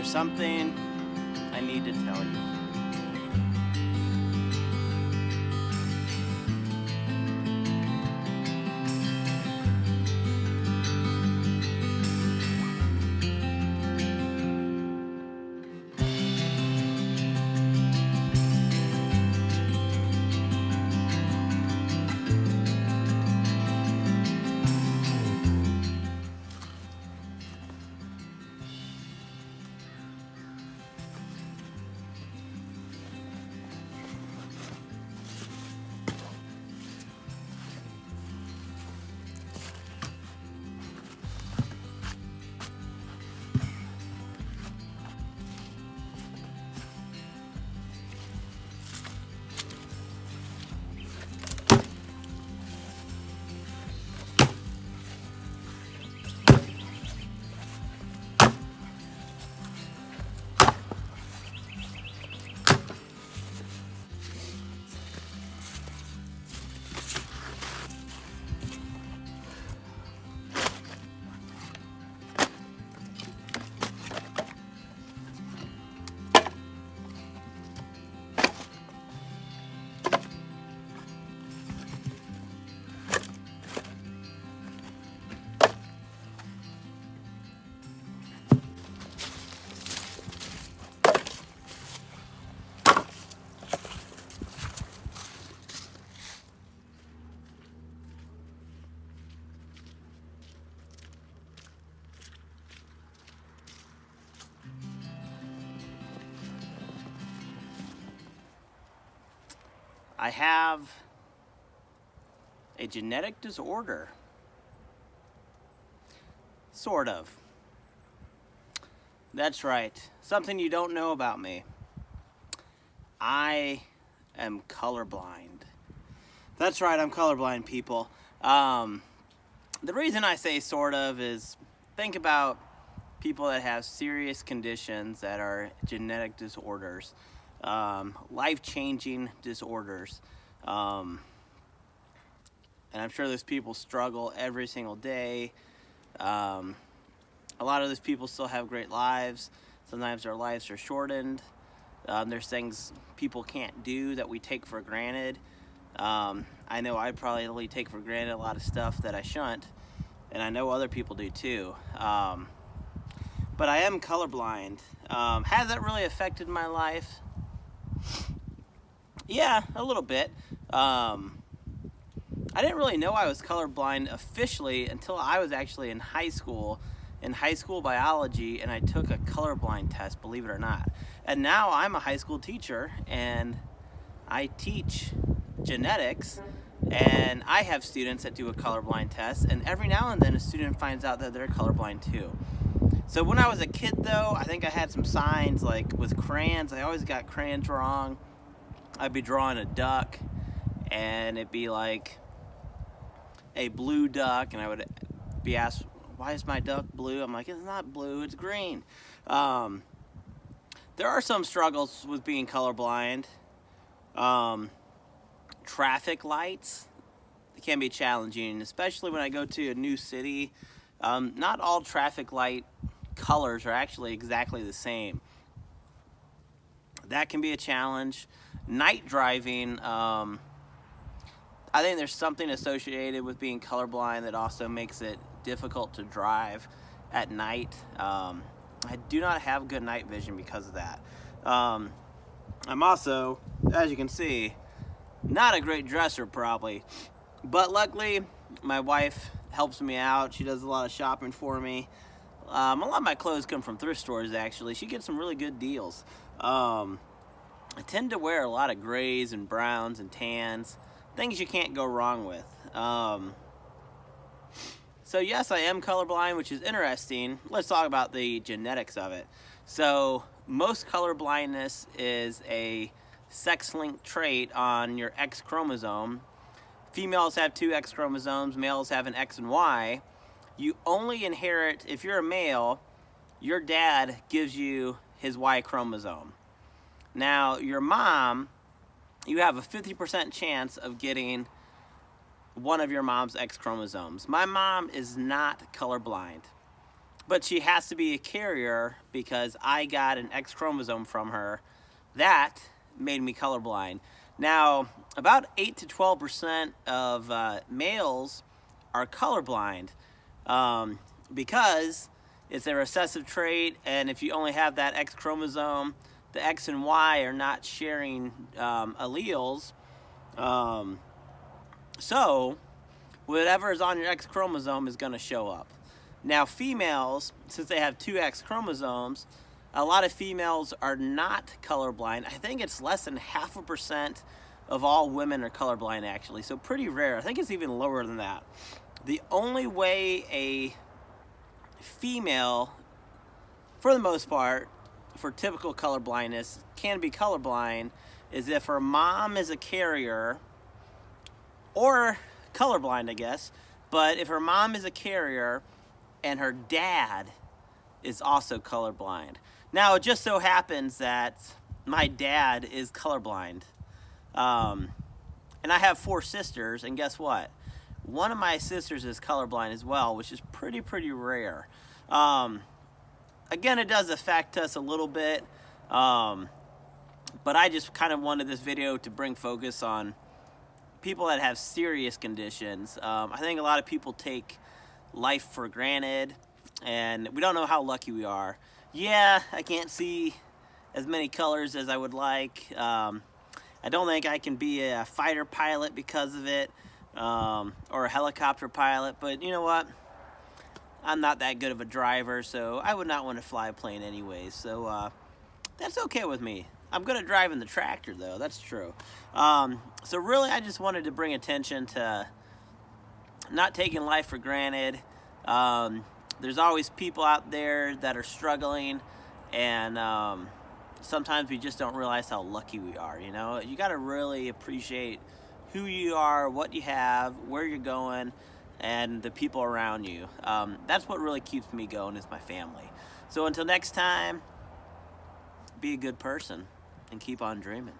there's something I need to tell you. I have a genetic disorder. Sort of. That's right. Something you don't know about me. I am colorblind. That's right, I'm colorblind, people. The reason I say sort of is think about people that have serious conditions that are genetic disorders, life-changing disorders. And I'm sure those people struggle every single day. A lot of those people still have great lives. Sometimes their lives are shortened. There's things people can't do that we take for granted. I know I probably take for granted a lot of stuff that I shouldn't, and I know other people do too. But I am colorblind. Has that really affected my life? Yeah, a little bit. I didn't really know I was colorblind officially until I was actually in high school biology, and I took a colorblind test, believe it or not. And now I'm a high school teacher, and I teach genetics, and I have students that do a colorblind test, and every now and then a student finds out that they're colorblind too. So when I was a kid, though, I think I had some signs, like with crayons. I always got crayons wrong. I'd be drawing a duck, and it'd be like a blue duck, and I would be asked, why is my duck blue? I'm like, it's not blue, it's green. There are some struggles with being colorblind. Traffic lights can be challenging, especially when I go to a new city. Not all traffic light colors are actually exactly the same. That can be a challenge. Night driving, I think there's something associated with being colorblind that also makes it difficult to drive at night. I do not have good night vision because of that. I'm also, as you can see, not a great dresser probably, but luckily my wife helps me out. She does a lot of shopping for me. A lot of my clothes come from thrift stores actually. She gets some really good deals. I tend to wear a lot of grays and browns and tans, things you can't go wrong with. So yes, I am colorblind, which is interesting. Let's talk about the genetics of it. So most colorblindness is a sex-linked trait on your X chromosome. Females have 2 X chromosomes, males have an X and Y. You only inherit, if you're a male, your dad gives you his Y chromosome. Now, your mom, you have a 50% chance of getting one of your mom's X chromosomes. My mom is not colorblind. but she has to be a carrier because I got an X chromosome from her that made me colorblind. Now, about 8 to 12% of males are colorblind because it's a recessive trait, and if you only have that X chromosome, the X and Y are not sharing alleles. So whatever is on your X chromosome is going to show up. Now, females, since they have two X chromosomes, a lot of females are not colorblind. I think it's less than 0.5% of all women are colorblind, actually. So pretty rare. I think it's even lower than that. The only way a female, for the most part, for typical colorblindness, can be colorblind is if her mom is a carrier, or colorblind, I guess. But if her mom is a carrier and her dad is also colorblind. Now, it just so happens that my dad is colorblind. And I have 4 sisters, and guess what? One of my sisters is colorblind as well, which is pretty rare. Again, it does affect us a little bit, but I just kind of wanted this video to bring focus on people that have serious conditions. I think a lot of people take life for granted, and we don't know how lucky we are. Yeah, I can't see as many colors as I would like. I don't think I can be a fighter pilot because of it, or a helicopter pilot, but you know what? I'm not that good of a driver, so I would not want to fly a plane anyways, so that's okay with me. I'm good at driving the tractor, though. That's true. So really, I just wanted to bring attention to not taking life for granted. There's always people out there that are struggling, and sometimes we just don't realize how lucky we are, you know? You got to really appreciate who you are, what you have, where you're going, and the people around you. That's what really keeps me going, is my family. So until next time, be a good person and keep on dreaming.